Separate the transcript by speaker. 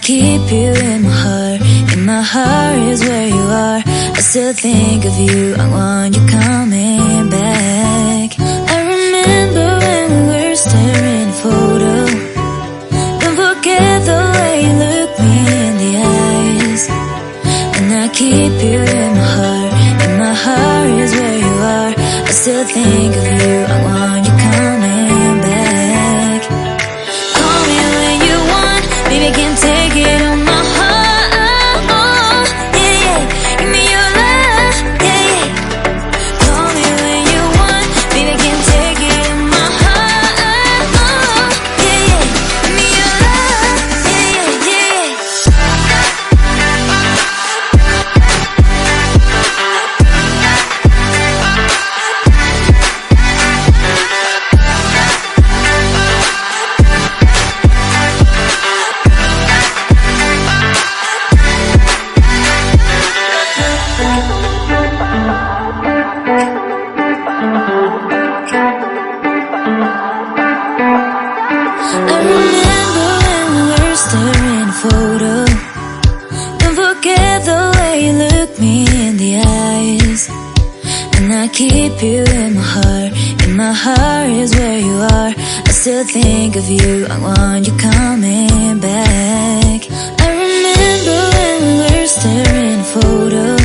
Speaker 1: keep you in my heart. In my heart is where you are. I still think of you, I want you coming back. I remember when we were staring at a photo. Don't forget the way you look me in the eyes. And I keep you in my heart. In my heart is where you are. I still think of you, I want you coming back. Call me when you want, baby, I can't take it on my heart. Yeah, yeah, give me your love, yeah, yeah. Call me when you want, baby, I can't take it on my heart. Yeah, yeah, give me your love, yeah, yeah, yeah. I remember when we were staring at a photo. Don't forget the way you look me in the eyes. And I keep you in my heart. In my heart is where you are. I still think of you, I want you coming back. I remember when we were staring at a photo.